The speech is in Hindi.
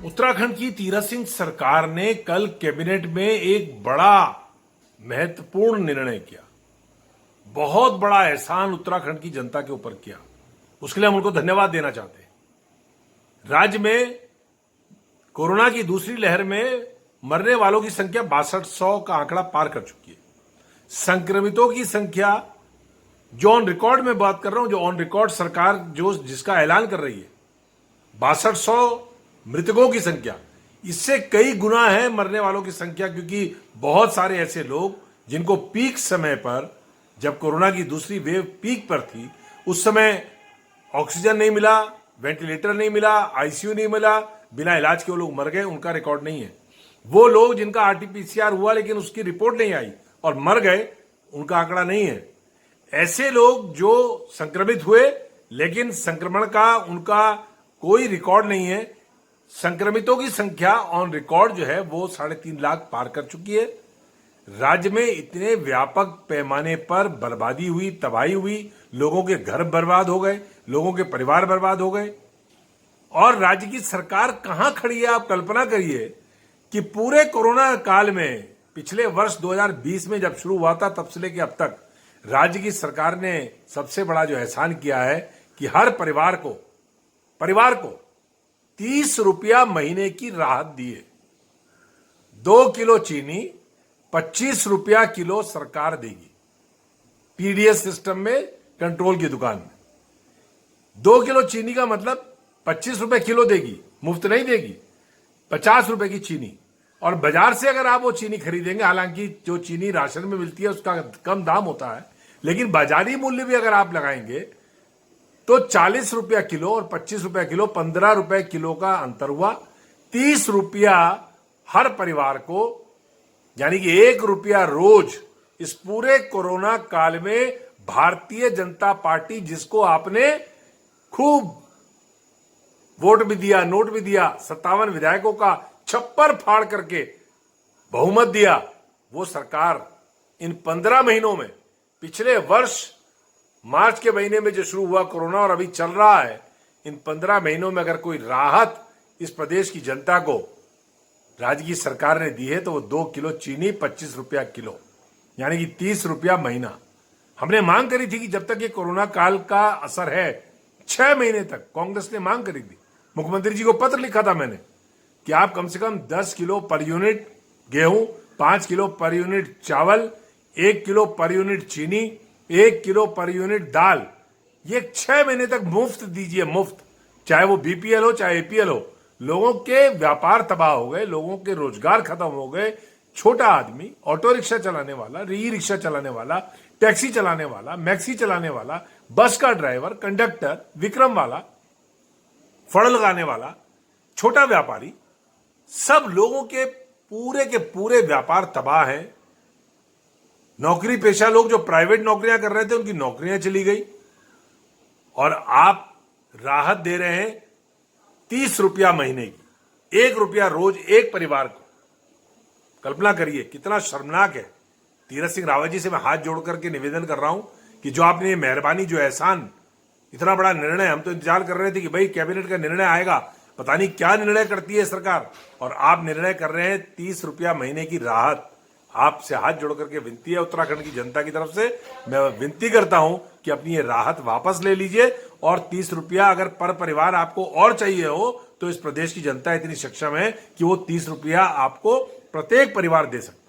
उत्तराखंड की तीरथ सिंह सरकार ने कल कैबिनेट में एक बड़ा महत्वपूर्ण निर्णय किया। बहुत बड़ा एहसान उत्तराखंड की जनता के ऊपर किया, उसके लिए हम उनको धन्यवाद देना चाहते हैं। राज्य में कोरोना की दूसरी लहर में मरने वालों की संख्या 6200 का आंकड़ा पार कर चुकी है। संक्रमितों की संख्या, जो ऑन रिकॉर्ड में बात कर रहा हूं, जो ऑन रिकॉर्ड सरकार जिसका ऐलान कर रही है, 6200 मृतकों की संख्या, इससे कई गुना है मरने वालों की संख्या। क्योंकि बहुत सारे ऐसे लोग जिनको पीक समय पर, जब कोरोना की दूसरी वेव पीक पर थी, उस समय ऑक्सीजन नहीं मिला, वेंटिलेटर नहीं मिला, आईसीयू नहीं मिला, बिना इलाज के वो लोग मर गए, उनका रिकॉर्ड नहीं है। वो लोग जिनका आरटीपीसीआर हुआ लेकिन उसकी रिपोर्ट नहीं आई और मर गए, उनका आंकड़ा नहीं है। ऐसे लोग जो संक्रमित हुए लेकिन संक्रमण का उनका कोई रिकॉर्ड नहीं है, संक्रमितों की संख्या ऑन रिकॉर्ड जो है वो 3.5 लाख पार कर चुकी है। राज्य में इतने व्यापक पैमाने पर बर्बादी हुई, तबाही हुई, लोगों के घर बर्बाद हो गए, लोगों के परिवार बर्बाद हो गए, और राज्य की सरकार कहां खड़ी है। आप कल्पना करिए कि पूरे कोरोना काल में, पिछले वर्ष 2020 में जब शुरू हुआ था, तब से लेकर अब तक राज्य की सरकार ने सबसे बड़ा जो एहसान किया है कि हर परिवार को 30 रुपया महीने की राहत दिए। 2 किलो चीनी 25 रुपया किलो सरकार देगी पीडीएस सिस्टम में, कंट्रोल की दुकान में। 2 किलो चीनी का मतलब 25 रुपए किलो देगी, मुफ्त नहीं देगी, 50 रुपए की चीनी। और बाजार से अगर आप वो चीनी खरीदेंगे, हालांकि जो चीनी राशन में मिलती है उसका कम दाम होता है, लेकिन बाजारी मूल्य भी अगर आप लगाएंगे तो 40 रुपया किलो और 25 रुपया किलो, 15 रुपए किलो का अंतर हुआ। 30 रुपया हर परिवार को, यानी कि 1 रुपया रोज इस पूरे कोरोना काल में भारतीय जनता पार्टी, जिसको आपने खूब वोट भी दिया, नोट भी दिया, 57 विधायकों का छप्पर फाड़ करके बहुमत दिया, वो सरकार इन 15 महीनों में, पिछले वर्ष मार्च के महीने में जो शुरू हुआ कोरोना और अभी चल रहा है, इन 15 महीनों में अगर कोई राहत इस प्रदेश की जनता को राज्य की सरकार ने दी है तो वो 2 किलो चीनी 25 रुपया किलो, यानी कि 30 रुपया महीना। हमने मांग करी थी कि जब तक ये कोरोना काल का असर है, 6 महीने तक कांग्रेस ने मांग करी थी, मुख्यमंत्री जी को पत्र लिखा था मैंने कि आप कम से कम 10 किलो पर यूनिट गेहूं, 5 किलो पर यूनिट चावल, 1 किलो पर यूनिट चीनी, 1 किलो पर यूनिट दाल, ये 6 महीने तक मुफ्त दीजिए, मुफ्त। चाहे वो बीपीएल हो चाहे एपीएल हो। लोगों के व्यापार तबाह हो गए, लोगों के रोजगार खत्म हो गए। छोटा आदमी, ऑटो रिक्शा चलाने वाला, ई रिक्शा चलाने वाला, टैक्सी चलाने वाला, मैक्सी चलाने वाला, बस का ड्राइवर, कंडक्टर, विक्रम वाला, फड़ लगाने वाला, छोटा व्यापारी, सब लोगों के पूरे व्यापार तबाह हैं। नौकरी पेशा लोग जो प्राइवेट नौकरियां कर रहे थे, उनकी नौकरियां चली गई, और आप राहत दे रहे हैं 30 रुपया महीने की, 1 रुपया रोज एक परिवार को। कल्पना करिए कितना शर्मनाक है। तीरथ सिंह रावत जी से मैं हाथ जोड़ करके निवेदन कर रहा हूं कि जो आपने ये मेहरबानी, जो एहसान, इतना बड़ा निर्णय, हम तो इंतजार कर रहे थे कि भाई कैबिनेट का निर्णय आएगा, पता नहीं क्या निर्णय करती है सरकार, और आप निर्णय कर रहे हैं 30 रुपया महीने की राहत। आपसे हाथ जोड़ करके विनती है उत्तराखंड की जनता की तरफ से, मैं विनती करता हूं कि अपनी ये राहत वापस ले लीजिए, और 30 रुपया अगर पर परिवार आपको और चाहिए हो तो इस प्रदेश की जनता इतनी सक्षम है कि वो 30 रुपया आपको प्रत्येक परिवार दे सकते।